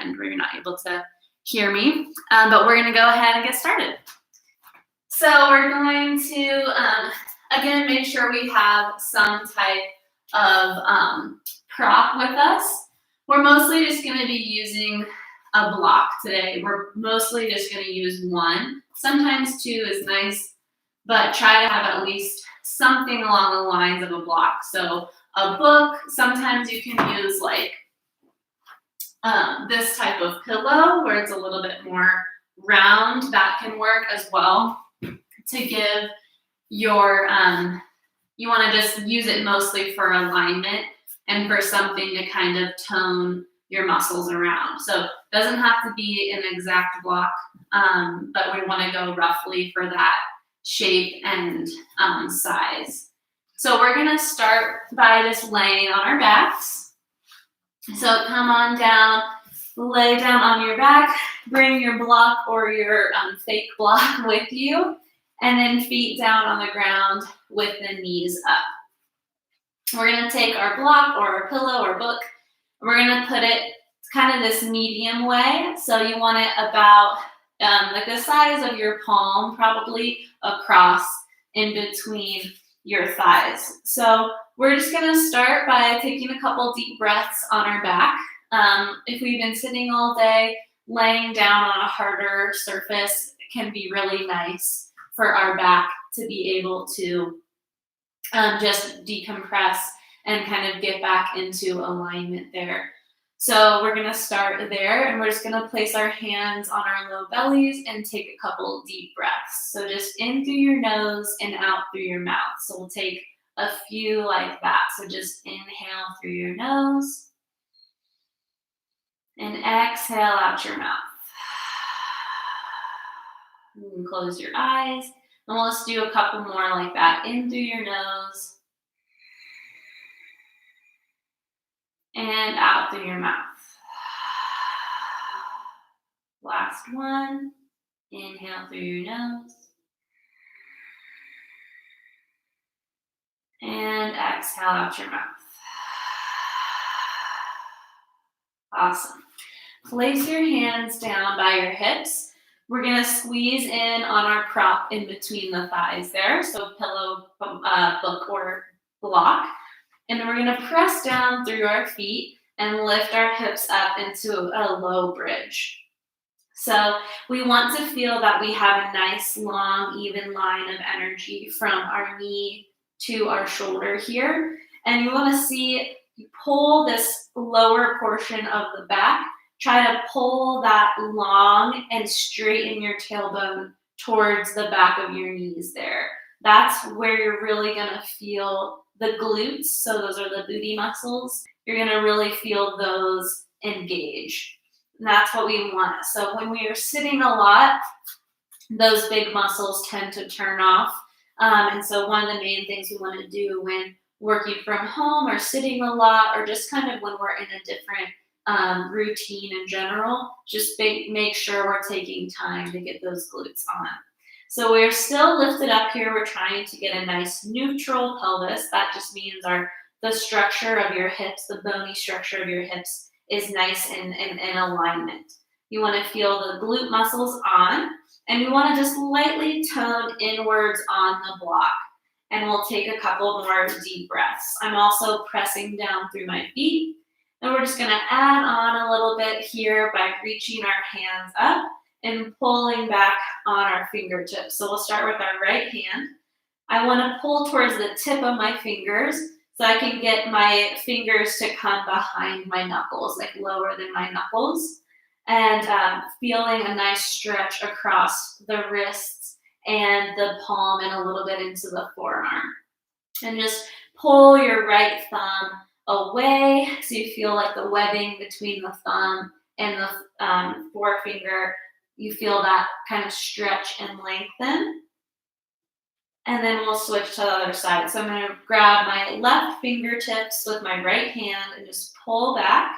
end where you're not able to hear me. But we're going to go ahead and get started. So we're going to, again, make sure we have some type of prop with us. We're mostly just going to be using a block today. We're mostly just going to use one. Sometimes two is nice, but try to have at least something along the lines of a block. So a book, sometimes you can use like this type of pillow where it's a little bit more round. That can work as well to give your, you want to just use it mostly for alignment and for something to kind of tone your muscles around. So it doesn't have to be an exact block, but we want to go roughly for that shape and size. So we're going to start by just laying on our backs. So come on down, lay down on your back, bring your block or your fake block with you, and then feet down on the ground with the knees up. We're going to take our block or our pillow or book, and we're going to put it kind of this medium way. So you want it about like the size of your palm, probably across in between your thighs. So we're just going to start by taking a couple deep breaths on our back. If we've been sitting all day, laying down on a harder surface can be really nice for our back to be able to just decompress and kind of get back into alignment there. So we're going to start there, and we're just going to place our hands on our low bellies and take a couple deep breaths. So just in through your nose and out through your mouth. So we'll take a few like that. So just inhale through your nose and exhale out your mouth. You can close your eyes, and we'll just do a couple more like that. In through your nose and out through your mouth. Last one. Inhale through your nose. And exhale out your mouth. Awesome. Place your hands down by your hips. We're going to squeeze in on our prop in between the thighs there. So pillow, book, or block. And then we're going to press down through our feet and lift our hips up into a low bridge. So we want to feel that we have a nice, long, even line of energy from our knee to our shoulder here. And you want to see, you pull this lower portion of the back. Try to pull that long and straighten your tailbone towards the back of your knees there. That's where you're really going to feel the glutes. So those are the booty muscles. You're going to really feel those engage. And that's what we want. So when we are sitting a lot, those big muscles tend to turn off. And so one of the main things we want to do when working from home or sitting a lot, or just kind of when we're in a different routine in general, just make sure we're taking time to get those glutes on. So we're still lifted up here. We're trying to get a nice neutral pelvis. That just means the structure of your hips, the bony structure of your hips is nice and in alignment. You want to feel the glute muscles on, and you want to just lightly tone inwards on the block. And we'll take a couple more deep breaths. I'm also pressing down through my feet, and we're just going to add on a little bit here by reaching our hands up and pulling back on our fingertips. So we'll start with our right hand. I want to pull towards the tip of my fingers so I can get my fingers to come behind my knuckles, like lower than my knuckles, and feeling a nice stretch across the wrists and the palm and a little bit into the forearm. And just pull your right thumb away so you feel like the webbing between the thumb and the forefinger. You feel that kind of stretch and lengthen. And then we'll switch to the other side. So I'm going to grab my left fingertips with my right hand and just pull back.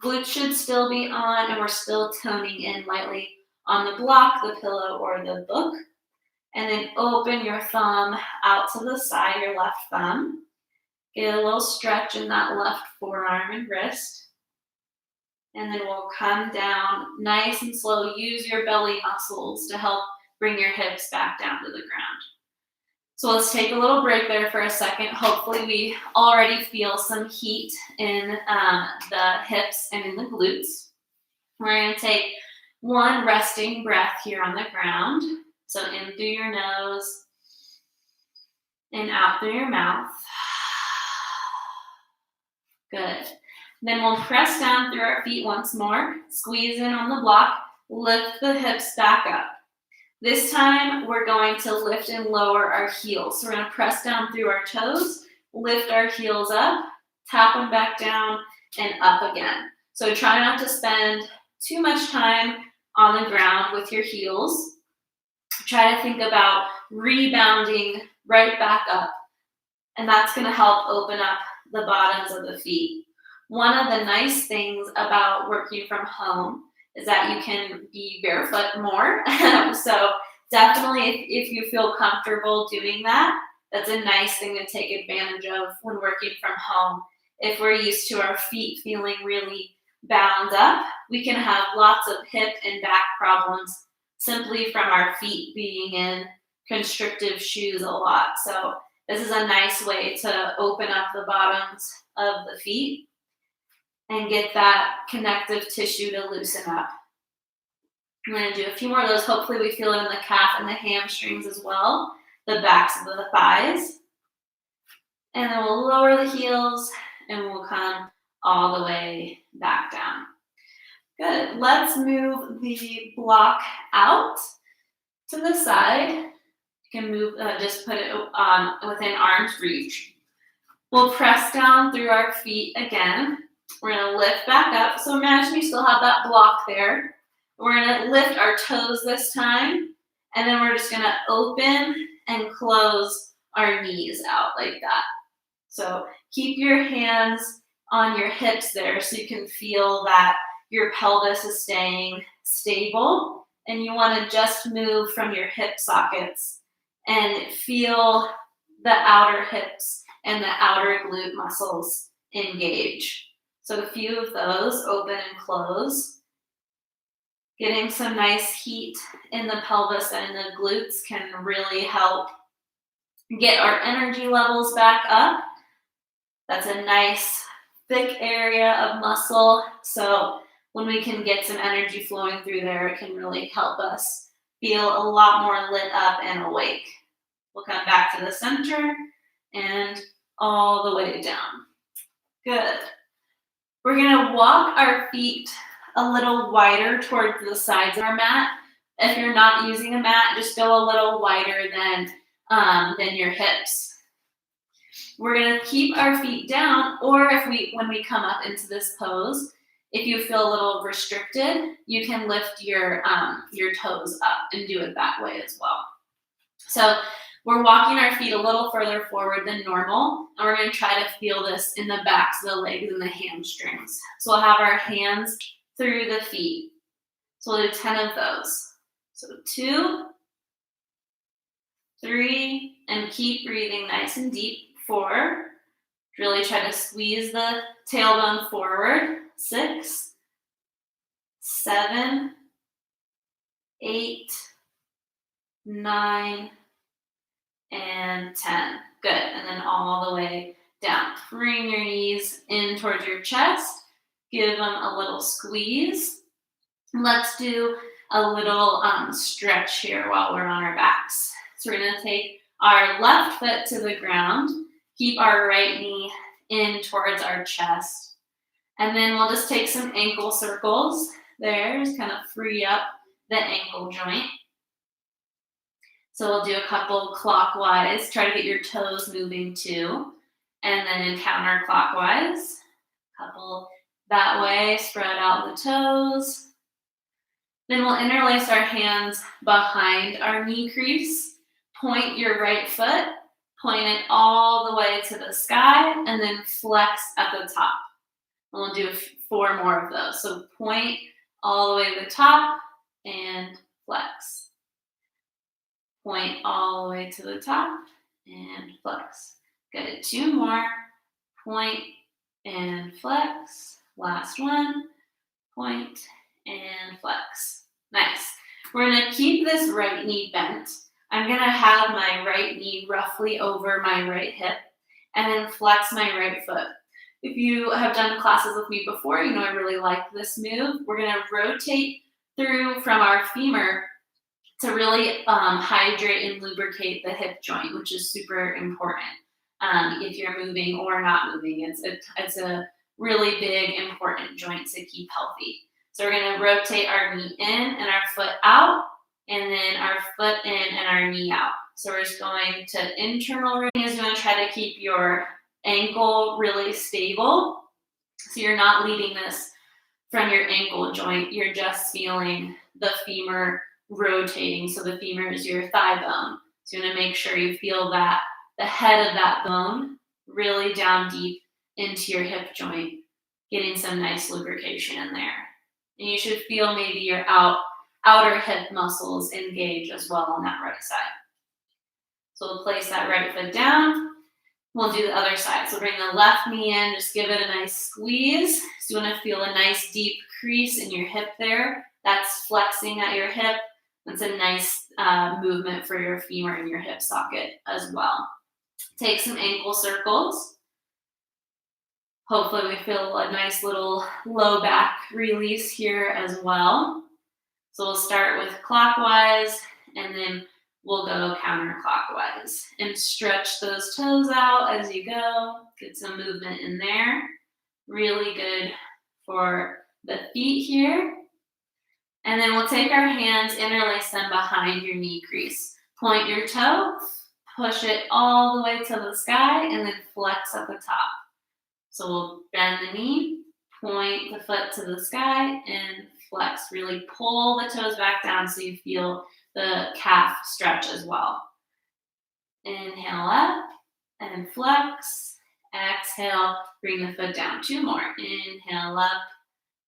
Glutes should still be on, and we're still toning in lightly on the block, the pillow, or the book. And then open your thumb out to the side, your left thumb. Get a little stretch in that left forearm and wrist. And then we'll come down nice and slow. Use your belly muscles to help bring your hips back down to the ground. So let's take a little break there for a second. Hopefully we already feel some heat in the hips and in the glutes. We're going to take one resting breath here on the ground. So in through your nose and out through your mouth. Good. Then we'll press down through our feet once more. Squeeze in on the block. Lift the hips back up. This time, we're going to lift and lower our heels. So we're going to press down through our toes, lift our heels up, tap them back down, and up again. So try not to spend too much time on the ground with your heels. Try to think about rebounding right back up. And that's going to help open up the bottoms of the feet. One of the nice things about working from home is that you can be barefoot more. So definitely if you feel comfortable doing that, that's a nice thing to take advantage of when working from home. If we're used to our feet feeling really bound up, we can have lots of hip and back problems simply from our feet being in constrictive shoes a lot. So this is a nice way to open up the bottoms of the feet and get that connective tissue to loosen up. I'm going to do a few more of those. Hopefully we feel it in the calf and the hamstrings as well, the backs of the thighs. And then we'll lower the heels and we'll come all the way back down. Good. Let's move the block out to the side. You can move, just put it within arm's reach. We'll press down through our feet again. We're going to lift back up. So imagine you still have that block there. We're going to lift our toes this time. And then we're just going to open and close our knees out like that. So keep your hands on your hips there so you can feel that your pelvis is staying stable. And you want to just move from your hip sockets and feel the outer hips and the outer glute muscles engage. So a few of those, open and close. Getting some nice heat in the pelvis and the glutes can really help get our energy levels back up. That's a nice thick area of muscle. So when we can get some energy flowing through there, it can really help us feel a lot more lit up and awake. We'll come back to the center and all the way down. Good. We're going to walk our feet a little wider towards the sides of our mat. If you're not using a mat, just go a little wider than your hips. We're going to keep our feet down, or when we come up into this pose, if you feel a little restricted, you can lift your toes up and do it that way as well. So we're walking our feet a little further forward than normal, and we're going to try to feel this in the backs of the legs and the hamstrings. So we'll have our hands through the feet. So we'll do 10 of those. So 2, 3, and keep breathing nice and deep. 4, really try to squeeze the tailbone forward. 6, 7, 8, 9, and 10. Good. And then all the way down. Bring your knees in towards your chest. Give them a little squeeze. Let's do a little stretch here while we're on our backs. So we're going to take our left foot to the ground. Keep our right knee in towards our chest. And then we'll just take some ankle circles there. Just kind of free up the ankle joint. So we'll do a couple clockwise. Try to get your toes moving too. And then in counterclockwise. Couple that way. Spread out the toes. Then we'll interlace our hands behind our knee crease. Point your right foot. Point it all the way to the sky. And then flex at the top. And we'll do 4 more of those. So point all the way to the top and flex. Point all the way to the top and flex. Good. 2 more. Point and flex. Last one. point, and flex. Nice. We're gonna keep this right knee bent. I'm gonna have my right knee roughly over my right hip and then flex my right foot. If you have done classes with me before, you know I really like this move. We're gonna rotate through from our femur to really hydrate and lubricate the hip joint, which is super important if you're moving or not moving. It's a really big, important joint to keep healthy. So we're going to rotate our knee in and our foot out, and then our foot in and our knee out. So we're just going to internal rotation. You want to try to keep your ankle really stable. So you're not leading this from your ankle joint. You're just feeling the femur rotating. So the femur is your thigh bone. So you want to make sure you feel that the head of that bone really down deep into your hip joint, getting some nice lubrication in there. And you should feel maybe your outer hip muscles engage as well on that right side. So we'll place that right foot down. We'll do the other side. So bring the left knee in, just give it a nice squeeze. So you want to feel a nice deep crease in your hip there. That's flexing at your hip. That's a nice movement for your femur and your hip socket as well. Take some ankle circles. Hopefully we feel a nice little low back release here as well. So we'll start with clockwise and then we'll go counterclockwise and stretch those toes out as you go. Get some movement in there. Really good for the feet here. And then we'll take our hands, interlace them behind your knee crease. Point your toe, push it all the way to the sky, and then flex at the top. So we'll bend the knee, point the foot to the sky, and flex. Really pull the toes back down so you feel the calf stretch as well. Inhale up and flex. Exhale, bring the foot down. 2 more. Inhale up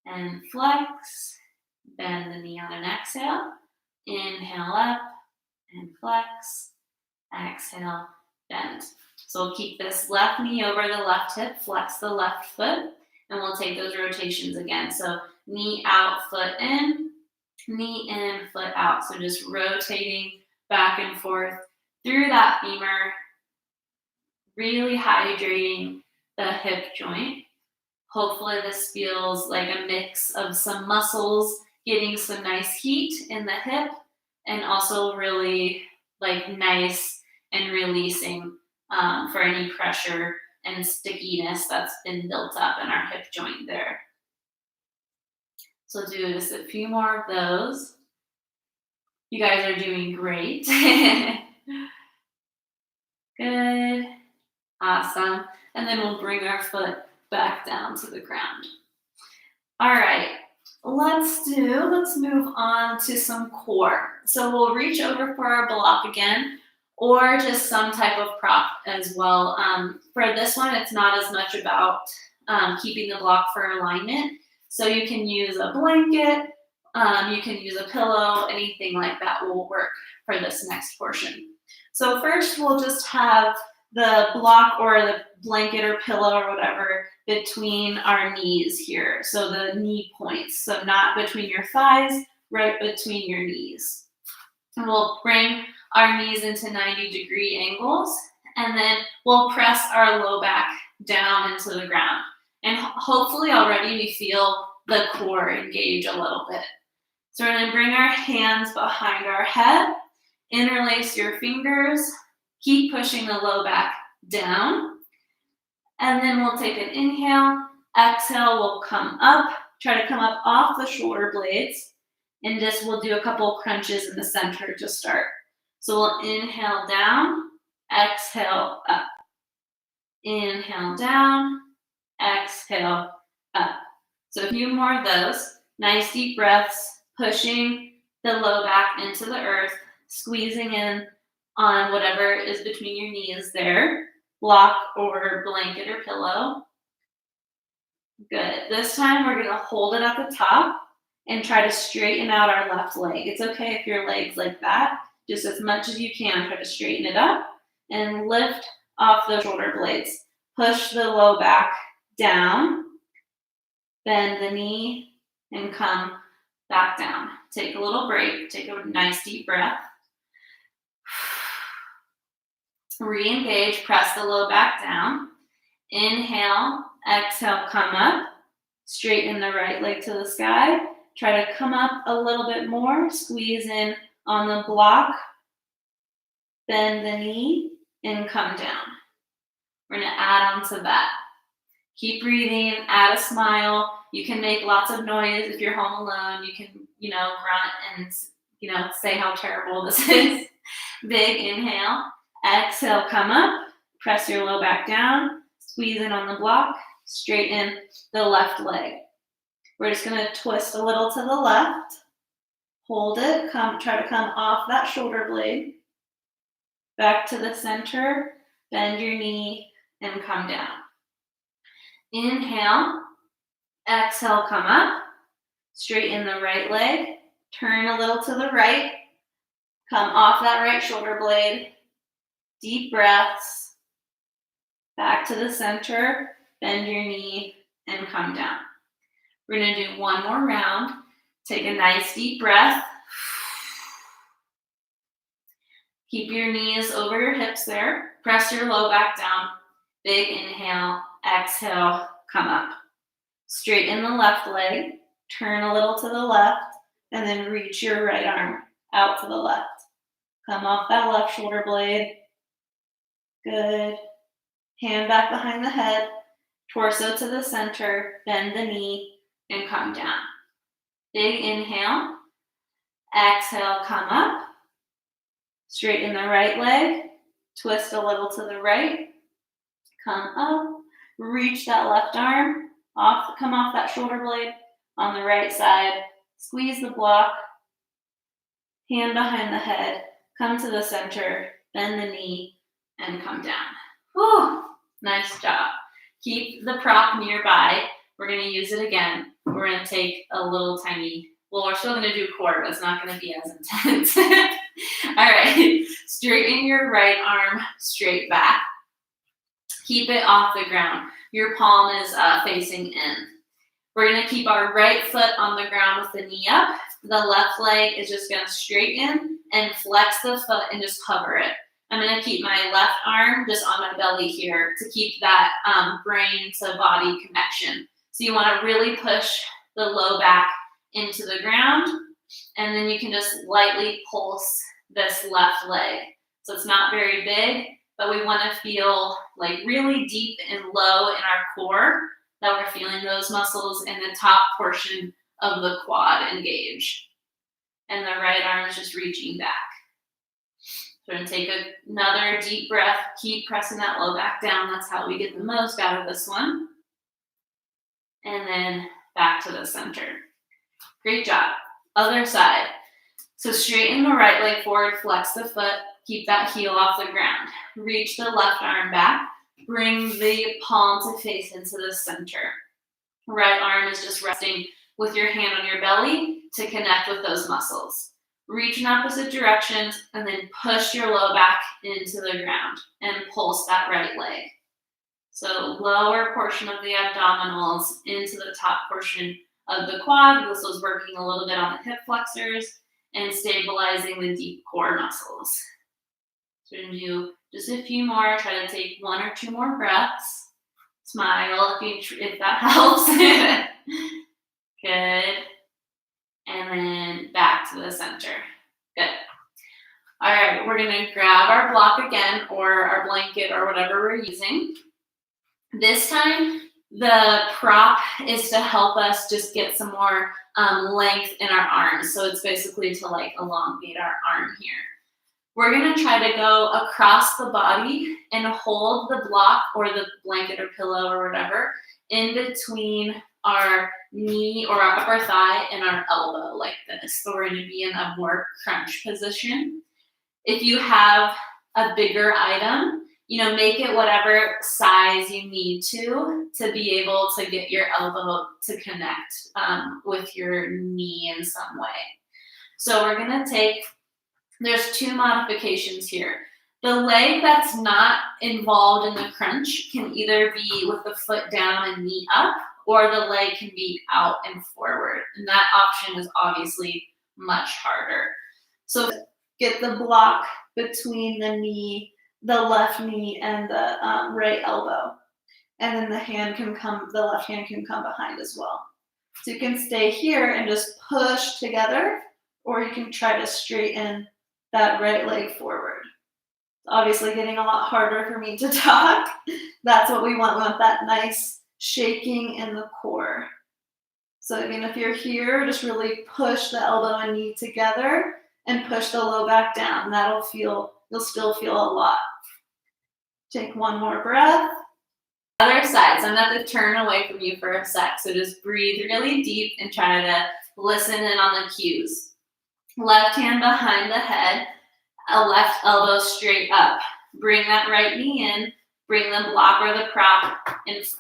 and flex. Bend the knee on an exhale. Inhale up and flex. Exhale, bend. So we'll keep this left knee over the left hip, flex the left foot, and we'll take those rotations again. So knee out, foot in, knee in, foot out. So just rotating back and forth through that femur, really hydrating the hip joint. Hopefully this feels like a mix of some muscles getting some nice heat in the hip and also really like nice and releasing for any pressure and stickiness that's been built up in our hip joint there. So do just a few more of those. You guys are doing great. Good. Awesome. And then we'll bring our foot back down to the ground. All right. Let's move on to some core. So we'll reach over for our block again, or just some type of prop as well. For this one, it's not as much about keeping the block for alignment. So you can use a blanket, you can use a pillow, anything like that will work for this next portion. So first we'll just have the block or the blanket or pillow or whatever between our knees here. So the knee points, so not between your thighs, right between your knees. And we'll bring our knees into 90-degree angles, and then we'll press our low back down into the ground. And hopefully already we feel the core engage a little bit. So we're going to bring our hands behind our head, interlace your fingers, keep pushing the low back down. And then we'll take an inhale, exhale, we'll come up, try to come up off the shoulder blades, and just we'll do a couple crunches in the center to start. So we'll inhale down, exhale up. Inhale down, exhale up. So a few more of those. Nice deep breaths, pushing the low back into the earth, squeezing in on whatever is between your knees there. Block or blanket or pillow. Good. This time we're going to hold it at the top and try to straighten out our left leg. It's okay if your leg's like that. Just as much as you can, try to straighten it up and lift off the shoulder blades. Push the low back down. Bend the knee and come back down. Take a little break. Take a nice deep breath. Re-engage, press the low back down. Inhale, exhale, come up. Straighten the right leg to the sky. Try to come up a little bit more. Squeeze in on the block. Bend the knee and come down. We're going to add on to that. Keep breathing, add a smile. You can make lots of noise if you're home alone. You can, grunt and, say how terrible this is. Big inhale. Exhale, come up. Press your low back down. Squeeze in on the block. Straighten the left leg. We're just going to twist a little to the left. Hold it. Try to come off that shoulder blade. Back to the center. Bend your knee and come down. Inhale. Exhale, come up. Straighten the right leg. Turn a little to the right. Come off that right shoulder blade. Deep breaths. Back to the center. Bend your knee and come down. We're going to do one more round. Take a nice deep breath. Keep your knees over your hips there. Press your low back down. Big inhale. Exhale. Come up. Straighten the left leg. Turn a little to the left. And then reach your right arm out to the left. Come off that left shoulder blade. Good. Hand back behind the head. Torso to the center. Bend the knee and come down. Big inhale. Exhale, come up. Straighten the right leg. Twist a little to the right. Come up. Reach that left arm. Come off that shoulder blade. On the right side. Squeeze the block. Hand behind the head. Come to the center. Bend the knee and come down. Whew. Nice job. Keep the prop nearby. We're going to use it again. We're going to take a little tiny, we're still going to do core, but it's not going to be as intense. All right. Straighten your right arm straight back. Keep it off the ground. Your palm is facing in. We're going to keep our right foot on the ground with the knee up. The left leg is just going to straighten and flex the foot and just hover it. I'm going to keep my left arm just on my belly here to keep that brain to body connection. So you want to really push the low back into the ground, and then you can just lightly pulse this left leg. So it's not very big, but we want to feel like really deep and low in our core, that we're feeling those muscles in the top portion of the quad engage. And the right arm is just reaching back. So we're going to take another deep breath. Keep pressing that low back down. That's how we get the most out of this one. And then back to the center. Great job. Other side. So straighten the right leg forward, flex the foot, keep that heel off the ground. Reach the left arm back. Bring the palm to face into the center. Right arm is just resting with your hand on your belly to connect with those muscles. Reach in opposite directions and then push your low back into the ground and pulse that right leg. So lower portion of the abdominals into the top portion of the quad. This was working a little bit on the hip flexors and stabilizing the deep core muscles. So we're going to do just a few more. Try to take one or two more breaths. Smile if that helps. Good. And then back to the center. Good. All right, we're going to grab our block again, or our blanket, or whatever we're using. This time, the prop is to help us just get some more length in our arms. So it's basically to like elongate our arm here. We're going to try to go across the body and hold the block or the blanket or pillow or whatever in between our knee or our upper thigh and our elbow like this. So we're going to be in a more crunch position. If you have a bigger item, make it whatever size you need to be able to get your elbow to connect with your knee in some way. So we're going to there's two modifications here. The leg that's not involved in the crunch can either be with the foot down and knee up, or the leg can be out and forward. And that option is obviously much harder. So get the block between the knee, the left knee, and the right elbow. And then the left hand can come behind as well. So you can stay here and just push together, or you can try to straighten that right leg forward. It's obviously getting a lot harder for me to talk. That's what we want. We want that nice shaking in the core. So again, if you're here, just really push the elbow and knee together and push the low back down. You'll still feel a lot. Take one more breath. Other side, so I'm going to have to turn away from you for a sec. So just breathe really deep and try to listen in on the cues. Left hand behind the head, a left elbow straight up. Bring that right knee in, bring the block or the prop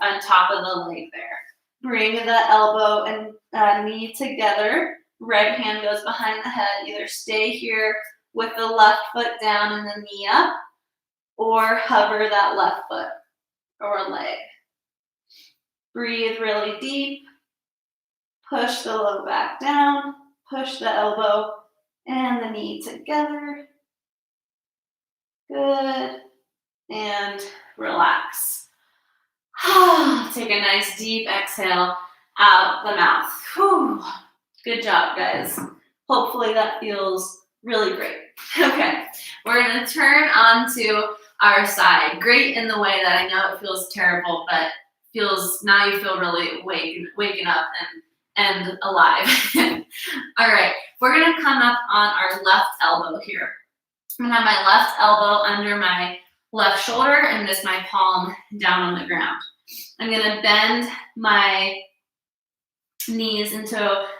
on top of the leg there. Bring the elbow and knee together. Right hand goes behind the head. Either stay here with the left foot down and the knee up, or hover that left foot or leg. Breathe really deep. Push the low back down. Push the elbow and the knee together. Good. And relax. Take a nice deep exhale out the mouth. Whew. Good job, guys. Hopefully that feels really great. Okay, we're going to turn onto our side. Great in the way that I know it feels terrible, but now you feel really waking up and alive. All right, we're going to come up on our left elbow here. I'm going to have my left elbow under my left shoulder and just my palm down on the ground. I'm going to bend my knees into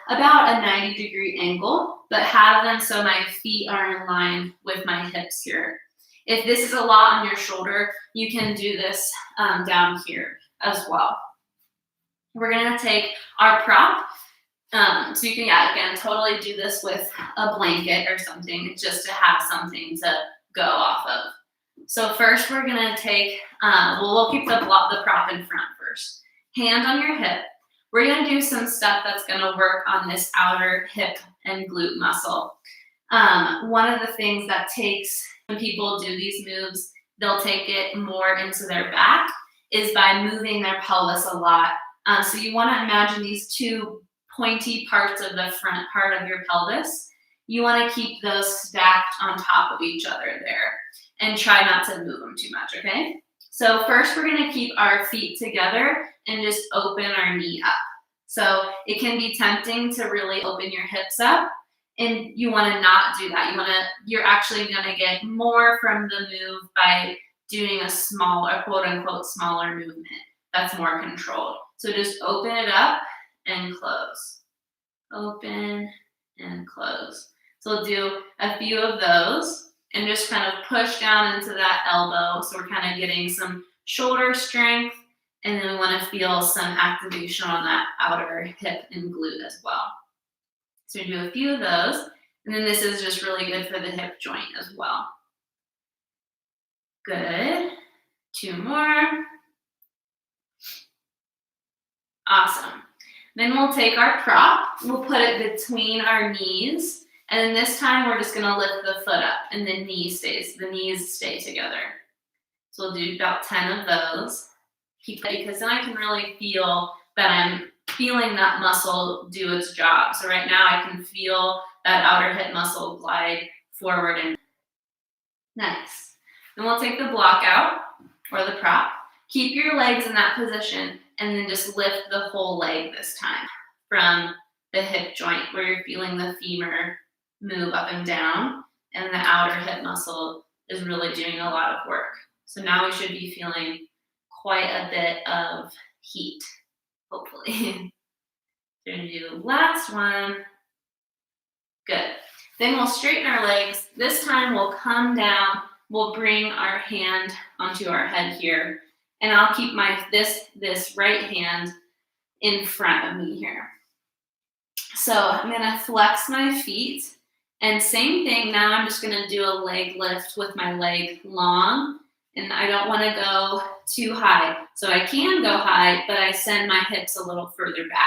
about a 90-degree angle, but have them so my feet are in line with my hips here. If this is a lot on your shoulder, you can do this down here as well. We're going to take our prop. So you can, again, totally do this with a blanket or something, just to have something to go off of. So first we're going to take, we'll keep the prop in front first. Hand on your hip. We're going to do some stuff that's going to work on this outer hip and glute muscle. One of the things that takes, when people do these moves, they'll take it more into their back, is by moving their pelvis a lot. So you want to imagine these two pointy parts of the front part of your pelvis. You want to keep those stacked on top of each other there and try not to move them too much, okay? So first we're going to keep our feet together and just open our knee up. So it can be tempting to really open your hips up, and you want to not do that. You're actually going to get more from the move by doing a smaller, quote unquote, smaller movement that's more controlled. So just open it up and close. Open and close. So we'll do a few of those and just kind of push down into that elbow. So we're kind of getting some shoulder strength, and then we want to feel some activation on that outer hip and glute as well. So we do a few of those, and then this is just really good for the hip joint as well. Good. 2 more. Awesome. Then we'll take our prop, we'll put it between our knees, and then this time we're just going to lift the foot up, and the knees stay together. So we'll do about 10 of those. Keep it, because then I can really feel that I'm feeling that muscle do its job. So right now I can feel that outer hip muscle glide forward and nice. Then we'll take the block out, or the prop. Keep your legs in that position, and then just lift the whole leg this time from the hip joint where you're feeling the femur move up and down, and the outer hip muscle is really doing a lot of work. So now we should be feeling quite a bit of heat, hopefully. We're going to do the last one. Good. Then we'll straighten our legs. This time we'll come down. We'll bring our hand onto our head here. And I'll keep this right hand in front of me here. So I'm going to flex my feet. And same thing, now I'm just going to do a leg lift with my leg long. And I don't want to go too high. So I can go high, but I send my hips a little further back.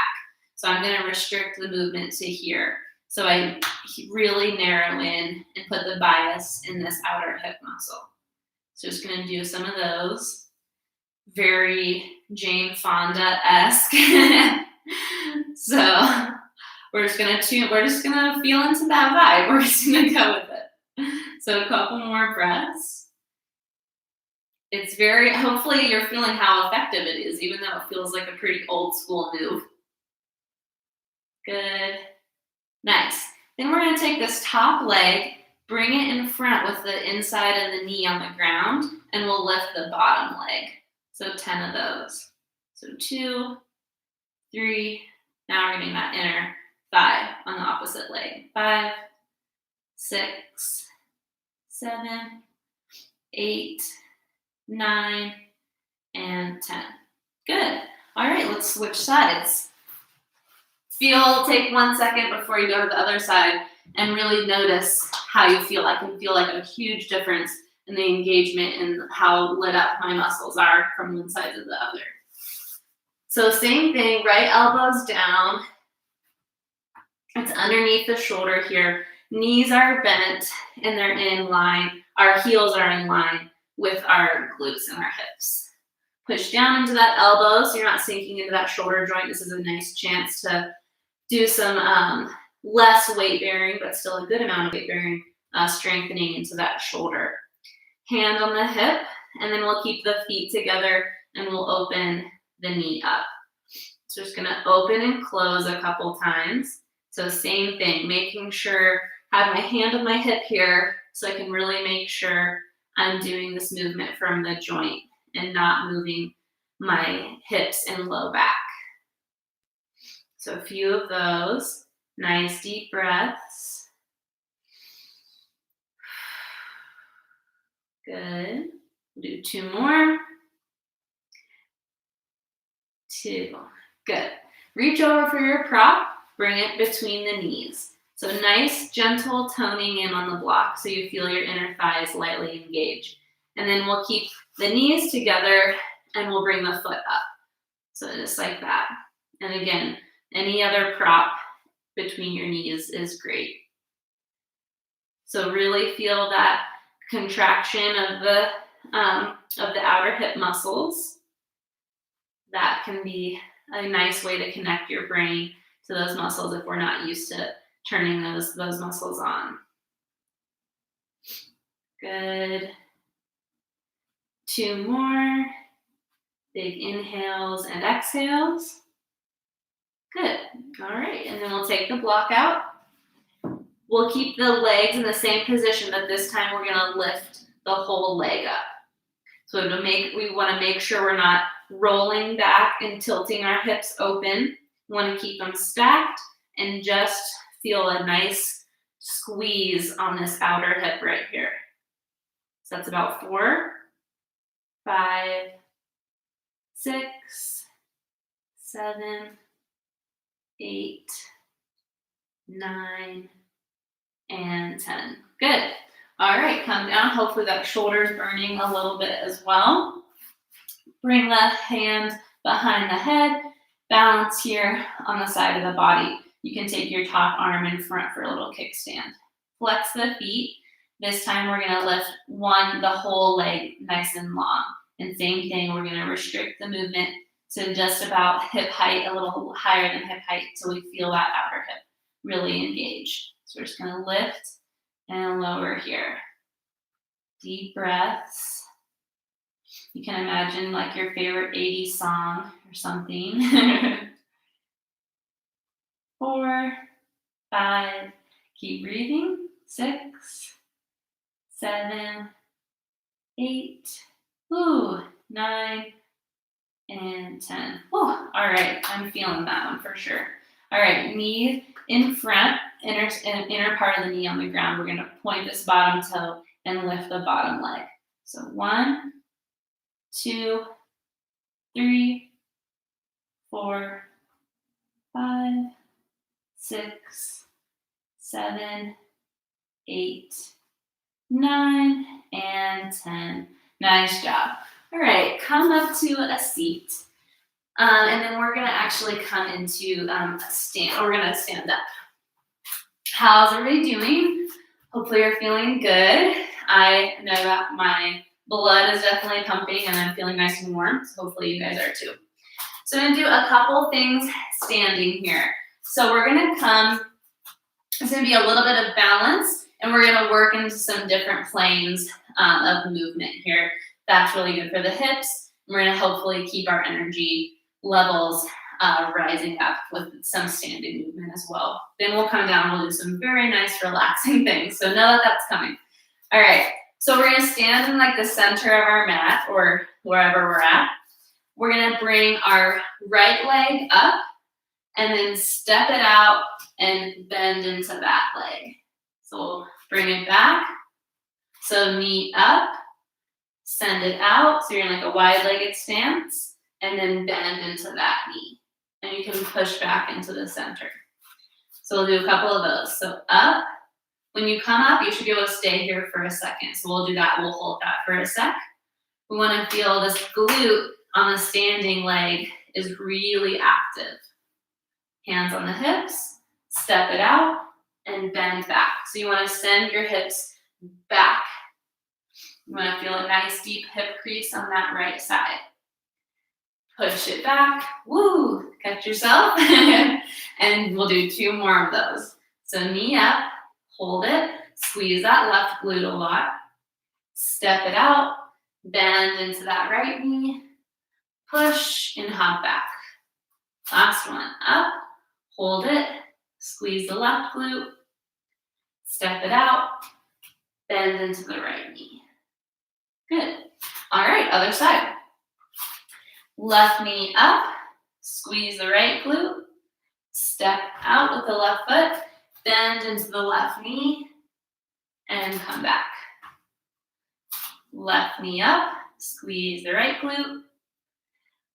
So I'm going to restrict the movement to here. So I really narrow in and put the bias in this outer hip muscle. So just going to do some of those. Very Jane Fonda-esque. So we're just gonna feel into that vibe. We're just gonna go with it. So a couple more breaths. It's hopefully you're feeling how effective it is, even though it feels like a pretty old school move. Good. Nice. Then we're gonna take this top leg, bring it in front with the inside of the knee on the ground, and we'll lift the bottom leg. So 10 of those. So 2, 3, now we're getting that inner thigh on the opposite leg. 5, 6, 7, 8, 9, and 10. Good. All right, let's switch sides. Take 1 second before you go to the other side and really notice how you feel. I can feel like a huge difference in the engagement and how lit up my muscles are from one side to the other. So same thing, right elbows down. It's underneath the shoulder here. Knees are bent and they're in line. Our heels are in line with our glutes and our hips. Push down into that elbow so you're not sinking into that shoulder joint. This is a nice chance to do some less weight bearing, but still a good amount of weight bearing, strengthening into that shoulder. Hand on the hip, and then we'll keep the feet together and we'll open the knee up. So just gonna open and close a couple times. So same thing, making sure I have my hand on my hip here so I can really make sure I'm doing this movement from the joint and not moving my hips and low back. So a few of those. Nice deep breaths. Good. Do 2 more. 2. Good. Reach over for your prop. Bring it between the knees. So nice, gentle toning in on the block so you feel your inner thighs lightly engaged. And then we'll keep the knees together and we'll bring the foot up. So just like that. And again, any other prop between your knees is great. So really feel that contraction of the outer hip muscles. That can be a nice way to connect your brain to those muscles if we're not used to turning those muscles on. Good. 2 more. Big inhales and exhales. Good. All right, and then we'll take the block out. We'll keep the legs in the same position, but this time we're gonna lift the whole leg up. So we wanna make sure we're not rolling back and tilting our hips open. We wanna keep them stacked and just feel a nice squeeze on this outer hip right here. So that's about 4, 5, 6, 7, 8, 9, and 10. Good. All right, come down. Hopefully that shoulder's burning a little bit as well. Bring the hand behind the head. Balance here on the side of the body. You can take your top arm in front for a little kickstand. Flex the feet. This time we're gonna lift the whole leg nice and long. And same thing, we're gonna restrict the movement to just about hip height, a little higher than hip height, so we feel that outer hip really engaged. So we're just gonna lift and lower here. Deep breaths. You can imagine like your favorite 80s song or something. 4, 5, keep breathing. 6, 7, 8, 9, and 10. All right, I'm feeling that one for sure. All right, knee in front, inner part of the knee on the ground. We're gonna point this bottom toe and lift the bottom leg. So 1, 2, 3, 4, 5, 6, 7, 8, 9, and 10. Nice job. All right, come up to a seat. And then we're gonna actually come into a stand. We're gonna stand up. How's everybody doing? Hopefully you're feeling good. I know that my blood is definitely pumping and I'm feeling nice and warm. So hopefully you guys are too. So I'm gonna do a couple things standing here. So we're gonna come, it's gonna be a little bit of balance and we're gonna work into some different planes of movement here. That's really good for the hips. We're gonna hopefully keep our energy levels rising up with some standing movement as well. Then we'll come down, we'll do some very nice relaxing things. So know that that's coming. All right, so we're gonna stand in like the center of our mat or wherever we're at. We're gonna bring our right leg up and then step it out and bend into that leg. So we'll bring it back. So knee up, send it out. So you're in like a wide-legged stance and then bend into that knee. And you can push back into the center. So we'll do a couple of those. So up. When you come up, you should be able to stay here for a second. So we'll do that. We'll hold that for a sec. We want to feel this glute on the standing leg is really active. Hands on the hips, step it out, and bend back. So you want to send your hips back. You want to feel a nice deep hip crease on that right side. Push it back. Woo! Catch yourself. And we'll do 2 more of those. So knee up, hold it, squeeze that left glute a lot. Step it out, bend into that right knee, push and hop back. Last one, up, hold it, squeeze the left glute, step it out, bend into the right knee. Good. All right, other side. Left knee up, squeeze the right glute, step out with the left foot, bend into the left knee, and come back. Left knee up, squeeze the right glute,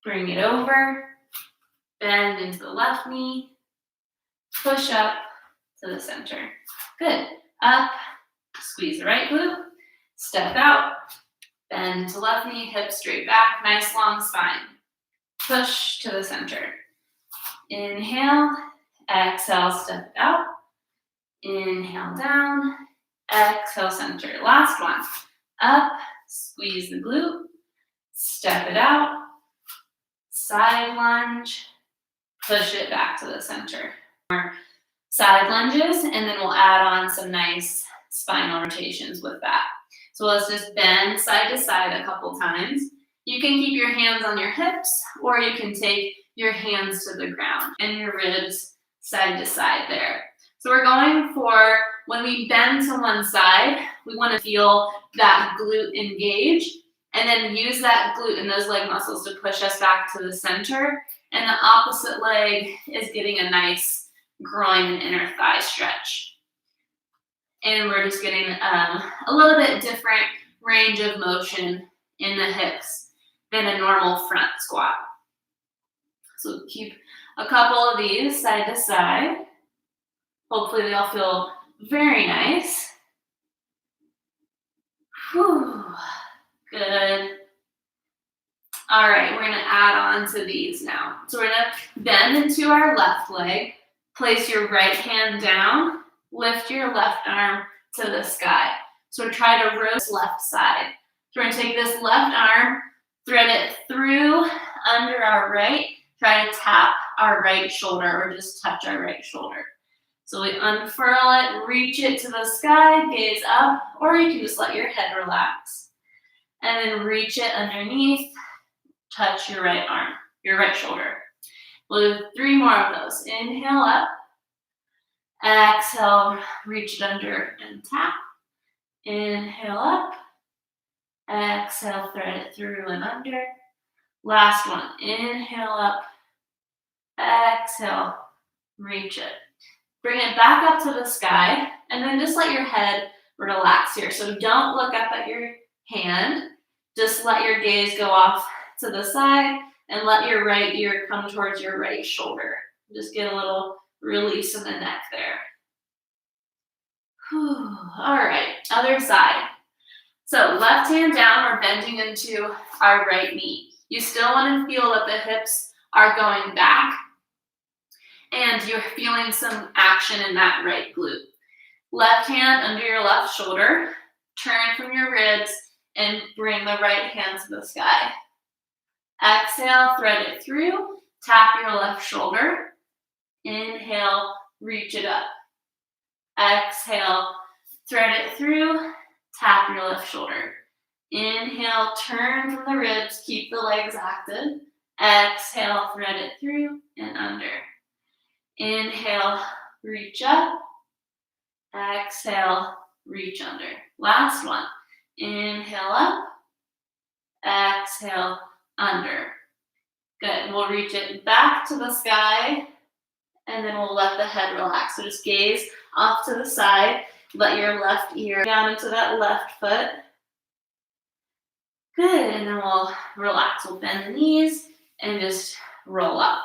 bring it over, bend into the left knee, push up to the center. Good. Up, squeeze the right glute, step out, bend to left knee, hip straight back, nice long spine. Push to the center. Inhale, exhale, step out. Inhale down, exhale, center. Last one. Up, squeeze the glute, step it out, side lunge, push it back to the center. More side lunges, and then we'll add on some nice spinal rotations with that. So let's just bend side to side a couple times. You can keep your hands on your hips, or you can take your hands to the ground and your ribs side to side there. So we're going for, when we bend to one side, we want to feel that glute engage, and then use that glute and those leg muscles to push us back to the center. And the opposite leg is getting a nice groin and inner thigh stretch. And we're just getting a little bit different range of motion in the hips than a normal front squat. So keep a couple of these side to side. Hopefully they all feel very nice. Whew. Good. All right, we're gonna add on to these now. So we're gonna bend into our left leg, place your right hand down, lift your left arm to the sky. So try to rotate left side. So we're gonna take this left arm, thread it through under our right, try to tap our right shoulder or just touch our right shoulder. So we unfurl it, reach it to the sky, gaze up, or you can just let your head relax. And then reach it underneath, touch your right arm, your right shoulder. We'll do 3 more of those. Inhale up, exhale, reach it under and tap. Inhale up, exhale, thread it through and under. Last one, inhale up, exhale, reach it. Bring it back up to the sky, and then just let your head relax here. So don't look up at your hand, just let your gaze go off to the side, and let your right ear come towards your right shoulder. Just get a little release in the neck there. Whew. All right, other side. So left hand down, we're bending into our right knee. You still want to feel that the hips are going back and you're feeling some action in that right glute. Left hand under your left shoulder, turn from your ribs and bring the right hand to the sky. Exhale, thread it through, tap your left shoulder. Inhale, reach it up. Exhale, thread it through, tap your left shoulder. Inhale, turn from the ribs, keep the legs active. Exhale, thread it through and under. Inhale, reach up. Exhale, reach under. Last one. Inhale up. Exhale, under. Good. We'll reach it back to the sky, and then we'll let the head relax. So just gaze off to the side. Let your left ear down into that left foot. Good. And then we'll relax. We'll bend the knees and just roll up.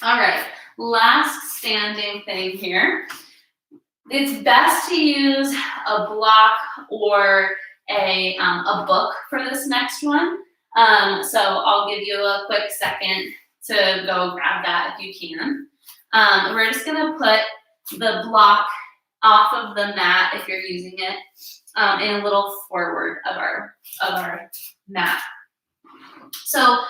All right. Last standing thing here. It's best to use a block or a book for this next one. So I'll give you a quick second to go grab that if you can. We're just going to put the block off of the mat if you're using it and a little forward of our mat. So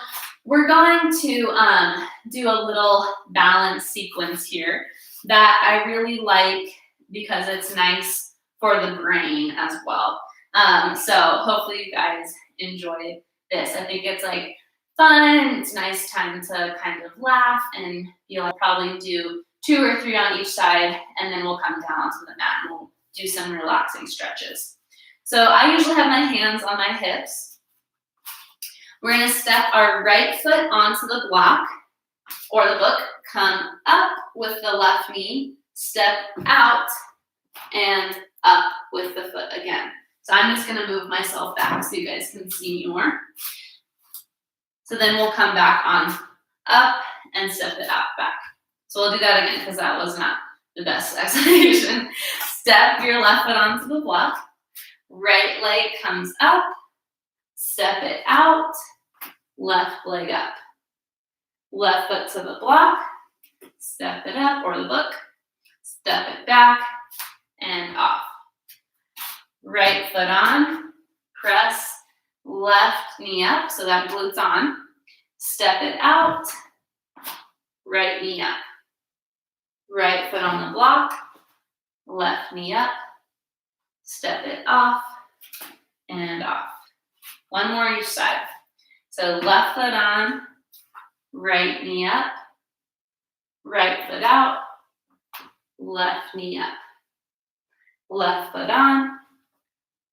we're going to do a little balance sequence here that I really like because it's nice for the brain as well. So hopefully you guys enjoy this. I think it's like fun. It's a nice time to kind of laugh, and you'll probably do 2 or 3 on each side, and then we'll come down to the mat and we'll do some relaxing stretches. So I usually have my hands on my hips. We're going to step our right foot onto the block or the book, come up with the left knee, step out, and up with the foot again. So I'm just going to move myself back so you guys can see me more. So then we'll come back on up and step it out back. So we'll do that again because that was not the best explanation. Step your left foot onto the block. Right leg comes up. Step it out. Left leg up. Left foot to the block. Step it up, or the book. Step it back and off. Right foot on. Press left knee up so that glute's on. Step it out. Right knee up. Right foot on the block. Left knee up. Step it off and off. One more each side. So left foot on, right knee up, right foot out, left knee up. Left foot on,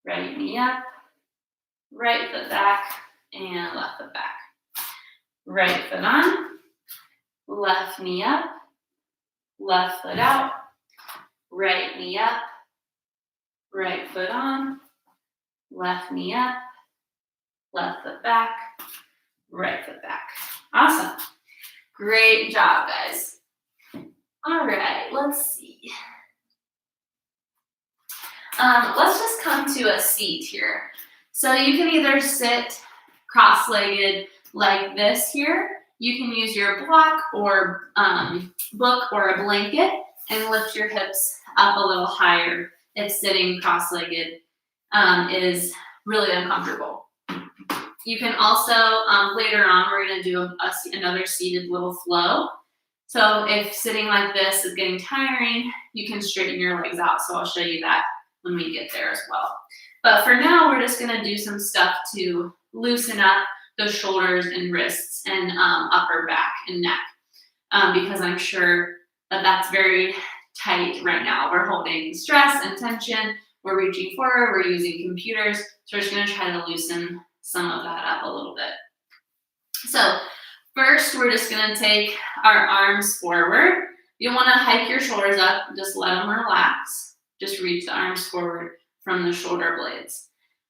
right knee up, right foot back, and left foot back. Right foot on, left knee up, left foot out, right knee up, right foot on, left knee up, left foot back, right foot back. Awesome. Great job, guys. All right, let's see. Let's just come to a seat here. So you can either sit cross-legged like this here. You can use your block or book or a blanket and lift your hips up a little higher if sitting cross-legged is really uncomfortable. You can also, later on, we're going to do another seated little flow. So if sitting like this is getting tiring, you can straighten your legs out. So I'll show you that when we get there as well. But for now, we're just going to do some stuff to loosen up the shoulders and wrists and upper back and neck because I'm sure that that's very tight right now. We're holding stress and tension. We're reaching forward. We're using computers. So we're just going to try to loosen some of that up a little bit. So first, we're just going to take our arms forward. You want to hike your shoulders up. Just let them relax. Just reach the arms forward from the shoulder blades.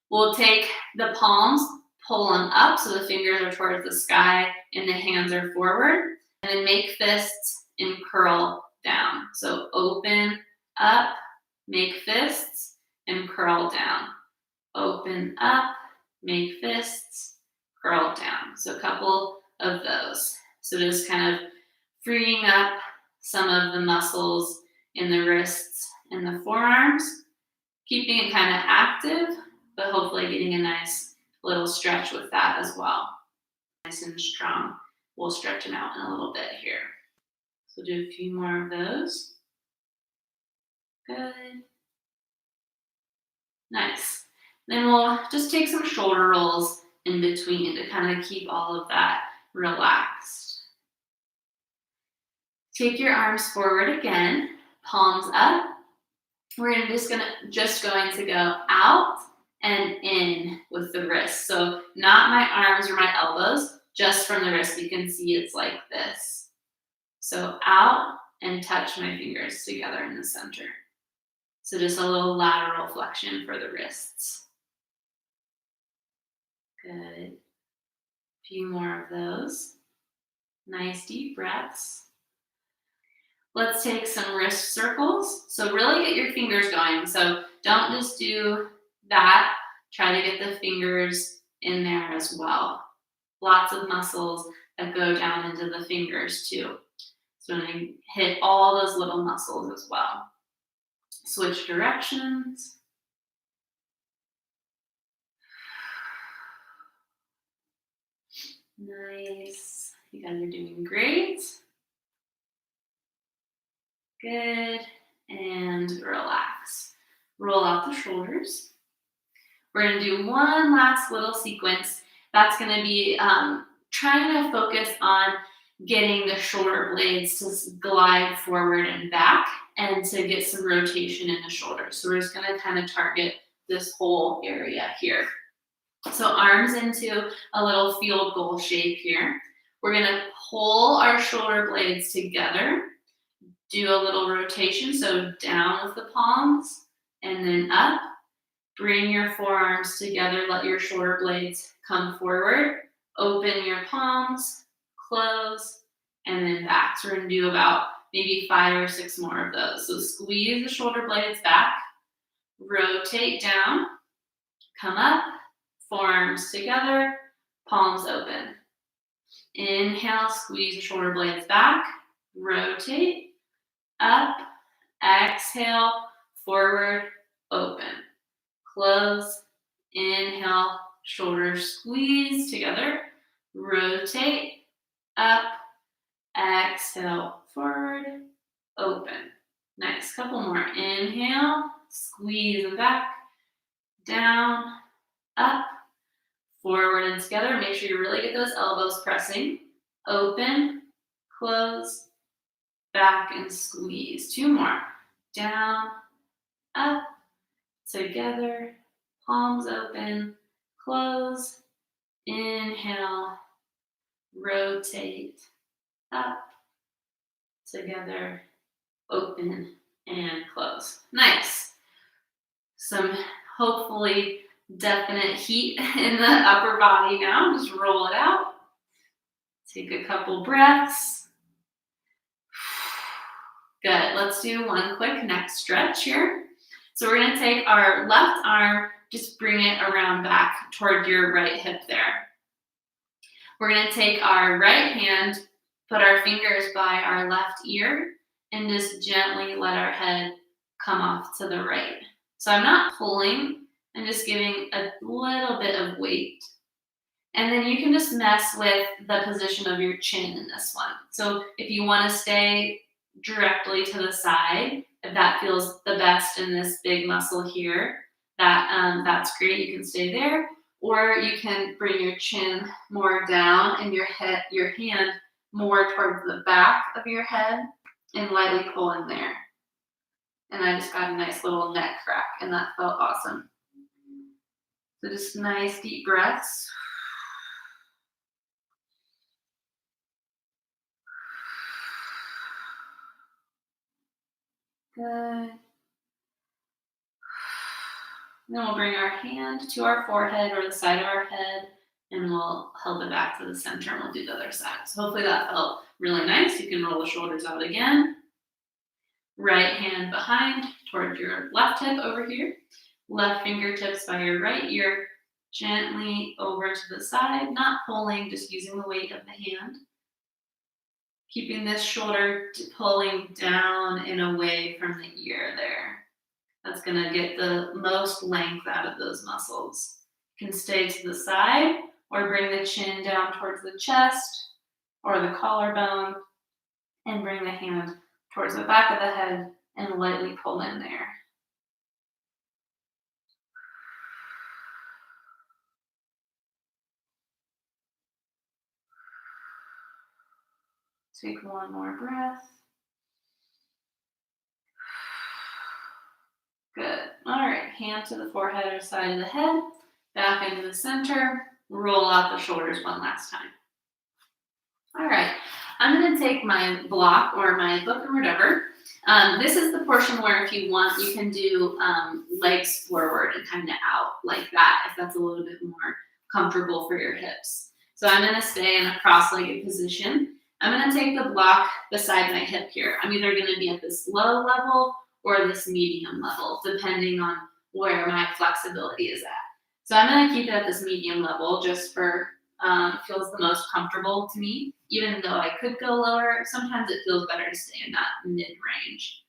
We'll take the palms, pull them up so the fingers are towards the sky and the hands are forward. And then make fists and curl down. So open up, make fists, and curl down. open up, make fists, curl down. So a couple of those. So just kind of freeing up some of the muscles in the wrists and the forearms, keeping it kind of active, but hopefully getting a nice little stretch with that as well. Nice and strong. We'll stretch them out in a little bit here. So do a few more of those. Good. Nice. Then we'll just take some shoulder rolls in between to kind of keep all of that relaxed. Take your arms forward again, palms up. We're just going to go out and in with the wrist. So not my arms or my elbows, just from the wrist. You can see it's like this. So out and touch my fingers together in the center. So just a little lateral flexion for the wrists. Good. A few more of those. Nice deep breaths. Let's take some wrist circles. So really get your fingers going. So don't just do that. Try to get the fingers in there as well. Lots of muscles that go down into the fingers too. So I'm going to hit all those little muscles as well. Switch directions. Nice. You guys are doing great. Good. And relax. Roll out the shoulders. We're going to do one last little sequence. That's going to be trying to focus on getting the shoulder blades to glide forward and back and to get some rotation in the shoulders. So we're just going to kind of target this whole area here. So arms into a little field goal shape here. We're going to pull our shoulder blades together, do a little rotation, so down with the palms and then up. Bring your forearms together, let your shoulder blades come forward, open your palms, close, and then back. So we're going to do about maybe 5 or 6 more of those. So squeeze the shoulder blades back, rotate down, come up, forearms together, palms open. Inhale, squeeze the shoulder blades back, rotate, up, exhale, forward, open. Close, inhale, shoulders squeeze together, rotate, up, exhale, forward, open. Nice, couple more. Inhale, squeeze them back, down, up, forward and together. Make sure you really get those elbows pressing. Open, close, back and squeeze. 2 more. Down, up, together, palms open, close, inhale, rotate, up, together, open, and close. Nice. Some hopefully definite heat in the upper body now. Just roll it out. Take a couple breaths. Good. Let's do one quick neck stretch here. So we're going to take our left arm, just bring it around back toward your right hip there. We're going to take our right hand, put our fingers by our left ear, and just gently let our head come off to the right. So I'm not pulling, I'm just giving a little bit of weight. And then you can just mess with the position of your chin in this one. So if you want to stay directly to the side, if that feels the best in this big muscle here, that's great. You can stay there, or you can bring your chin more down and your hand more towards the back of your head and lightly pull in there. And I just got a nice little neck crack, and that felt awesome. So just nice deep breaths. Good. Then we'll bring our hand to our forehead or the side of our head, and we'll hold it back to the center, and we'll do the other side. So hopefully that felt really nice. You can roll the shoulders out again. Right hand behind toward your left hip over here. Left fingertips by your right ear, gently over to the side, not pulling, just using the weight of the hand. Keeping this shoulder pulling down and away from the ear there. That's gonna get the most length out of those muscles. You can stay to the side or bring the chin down towards the chest or the collarbone and bring the hand towards the back of the head and lightly pull in there. Take one more breath. Good. All right, hand to the forehead or side of the head, back into the center. Roll out the shoulders one last time. All right, I'm gonna take my block or my book or whatever. This is the portion where if you want, you can do legs forward and kind of out like that, if that's a little bit more comfortable for your hips. So I'm gonna stay in a cross-legged position. I'm gonna take the block beside my hip here. I'm either gonna be at this low level or this medium level, depending on where my flexibility is at. So I'm gonna keep it at this medium level just for, feels the most comfortable to me. Even though I could go lower, sometimes it feels better to stay in that mid-range.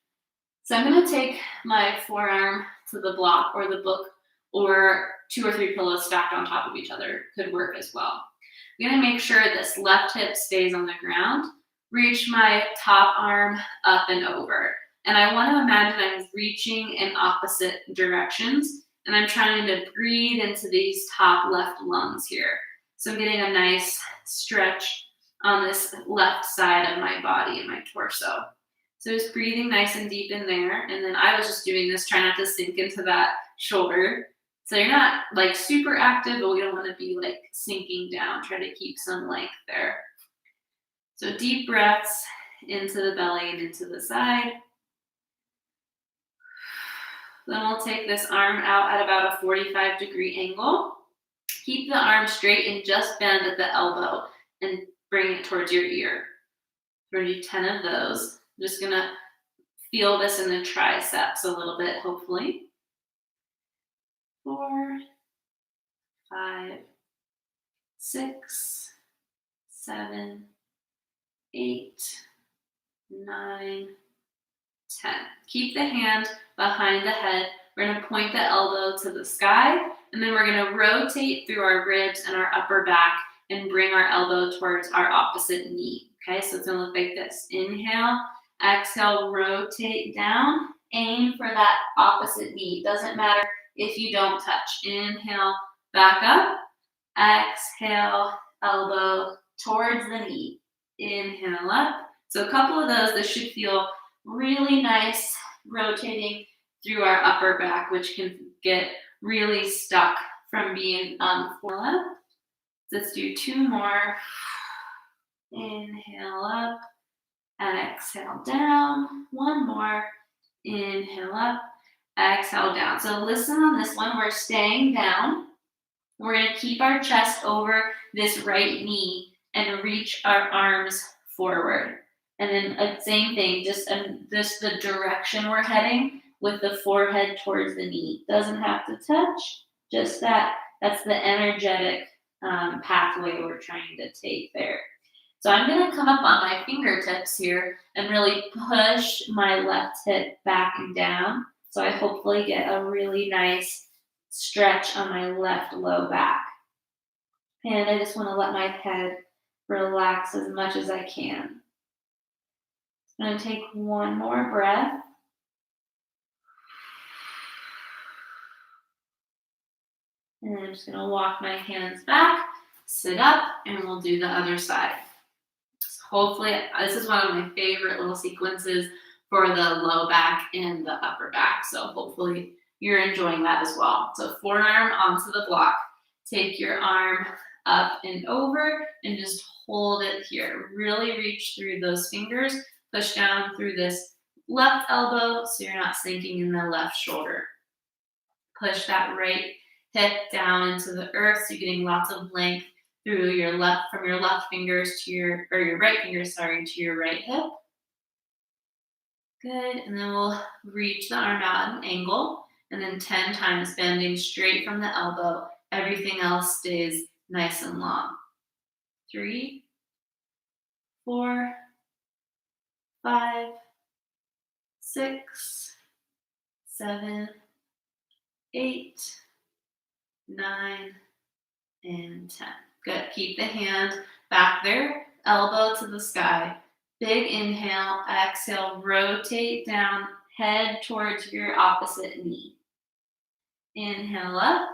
So I'm gonna take my forearm to the block or the book, or 2 or 3 pillows stacked on top of each other could work as well. I'm gonna make sure this left hip stays on the ground. Reach my top arm up and over. And I want to imagine I'm reaching in opposite directions, and I'm trying to breathe into these top left lungs here. So I'm getting a nice stretch on this left side of my body and my torso. So just breathing nice and deep in there. And then I was just doing this, trying not to sink into that shoulder. So you're not like super active, but we don't want to be like sinking down. Try to keep some length there. So deep breaths into the belly and into the side. Then we'll take this arm out at about a 45-degree angle. Keep the arm straight and just bend at the elbow and bring it towards your ear. We're gonna do 10 of those. I'm just gonna feel this in the triceps a little bit, hopefully. 4, 5, 6, 7, 8, 9, 10. Keep the hand behind the head. We're going to point the elbow to the sky, and then we're going to rotate through our ribs and our upper back and bring our elbow towards our opposite knee. Okay, so it's going to look like this. Inhale, exhale, rotate down, aim for that opposite knee. Doesn't matter if you don't touch. Inhale, back up, exhale, elbow towards the knee. Inhale up. So a couple of those, this should feel really nice, rotating through our upper back, which can get really stuck from being full up. Let's do 2 more. Inhale up, exhale down. 1 more. Inhale up, exhale down. So listen on this one. We're staying down. We're going to keep our chest over this right knee and reach our arms forward. And then same thing, just the direction we're heading with the forehead towards the knee. Doesn't have to touch, just that's the energetic pathway we're trying to take there. So I'm going to come up on my fingertips here and really push my left hip back and down. So I hopefully get a really nice stretch on my left low back. And I just want to let my head relax as much as I can. I'm going to take 1 more breath. And I'm just going to walk my hands back, sit up, and we'll do the other side. So hopefully, this is one of my favorite little sequences for the low back and the upper back. So hopefully you're enjoying that as well. So forearm onto the block. Take your arm up and over and just hold it here. Really reach through those fingers. Push down through this left elbow so you're not sinking in the left shoulder. Push that right hip down into the earth so you're getting lots of length through your left, from your left fingers to your right fingers, to your right hip. Good, and then we'll reach the arm out at an angle and then 10 times bending straight from the elbow. Everything else stays nice and long. 3, 4, 5, 6, 7, 8, 9, and 10. Good. Keep the hand back there, elbow to the sky. Big inhale, exhale, rotate down, head towards your opposite knee. Inhale up,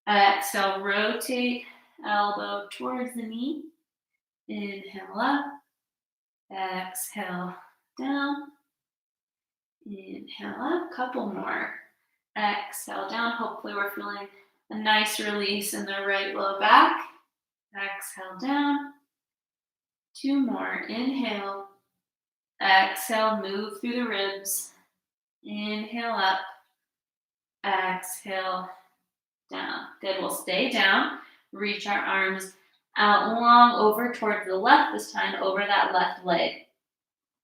exhale, rotate, elbow towards the knee. Inhale up, exhale down. Inhale up, couple more. Exhale down. Hopefully we're feeling a nice release in the right low back. Exhale down. 2 more. Inhale. Exhale, move through the ribs. Inhale up. Exhale down. Good. We'll stay down. Reach our arms out long over towards the left, this time over that left leg.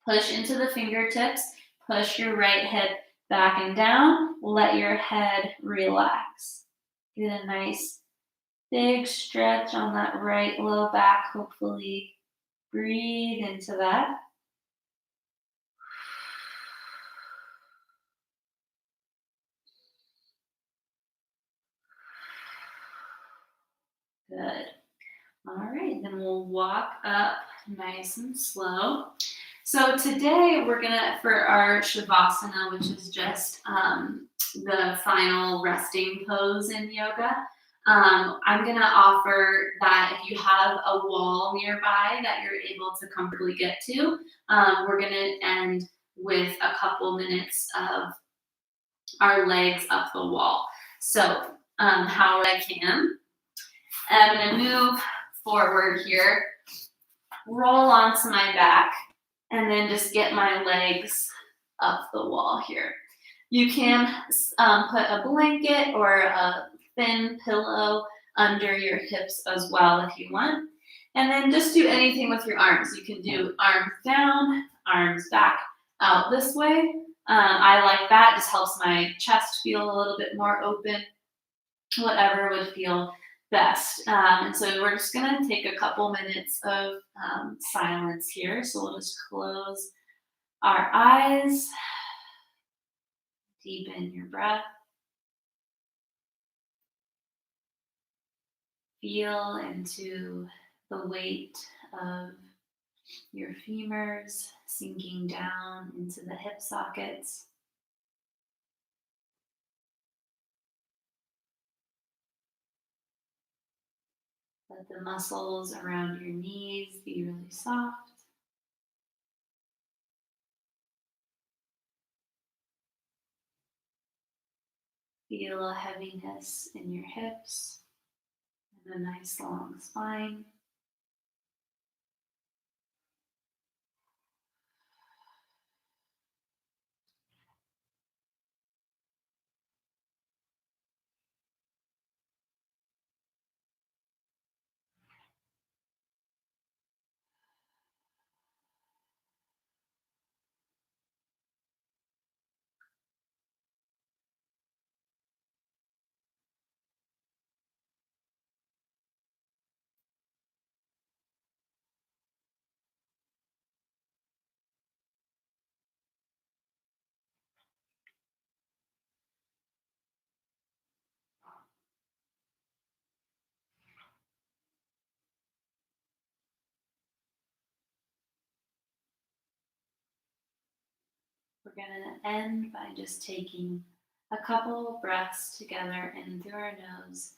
Push into the fingertips. Push your right hip back and down. Let your head relax. Get a nice big stretch on that right low back. Hopefully breathe into that. Good. All right, then we'll walk up nice and slow. So today we're gonna, for our Savasana, which is just the final resting pose in yoga, I'm gonna offer that if you have a wall nearby that you're able to comfortably get to, we're gonna end with a couple minutes of our legs up the wall. So how I can, I'm gonna move forward here, roll onto my back, and then just get my legs up the wall here. You can put a blanket or a thin pillow under your hips as well if you want. And then just do anything with your arms. You can do arms down, arms back out this way. I like that. Just helps my chest feel a little bit more open. Whatever would feel best. And so we're just going to take a couple minutes of silence here. So we'll just close our eyes, deepen your breath, feel into the weight of your femurs sinking down into the hip sockets. Let the muscles around your knees be really soft. Feel a heaviness in your hips and a nice long spine. We're going to end by just taking a couple breaths together in through our nose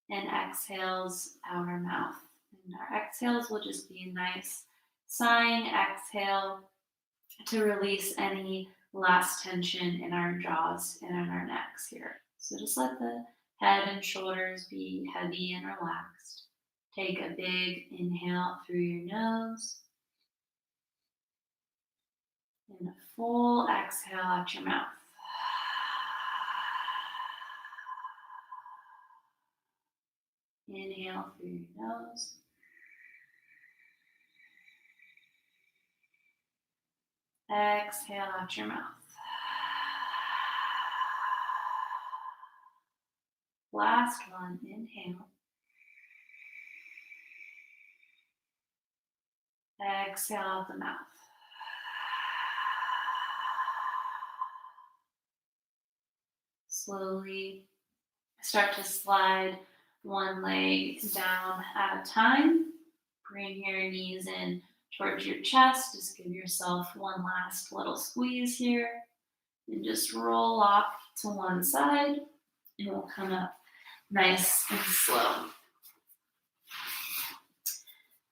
and exhales out our mouth. And our exhales will just be a nice sighing exhale to release any last tension in our jaws and in our necks here. So just let the head and shoulders be heavy and relaxed. Take a big inhale through your nose and a full exhale out your mouth. Inhale through your nose. Exhale out your mouth. Last one, inhale. Exhale out the mouth. Slowly start to slide one leg down at a time. Bring your knees in towards your chest. Just give yourself one last little squeeze here. And just roll off to one side. And we'll come up nice and slow.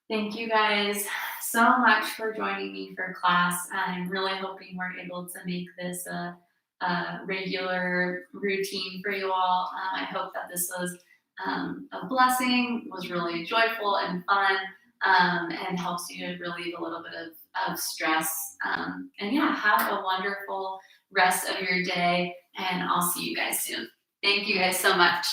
Thank you guys so much for joining me for class. I'm really hoping we're able to make this a regular routine for you all. I hope that this was a blessing, was really joyful and fun, and helps you to relieve a little bit of stress. And yeah, have a wonderful rest of your day, and I'll see you guys soon. Thank you guys so much.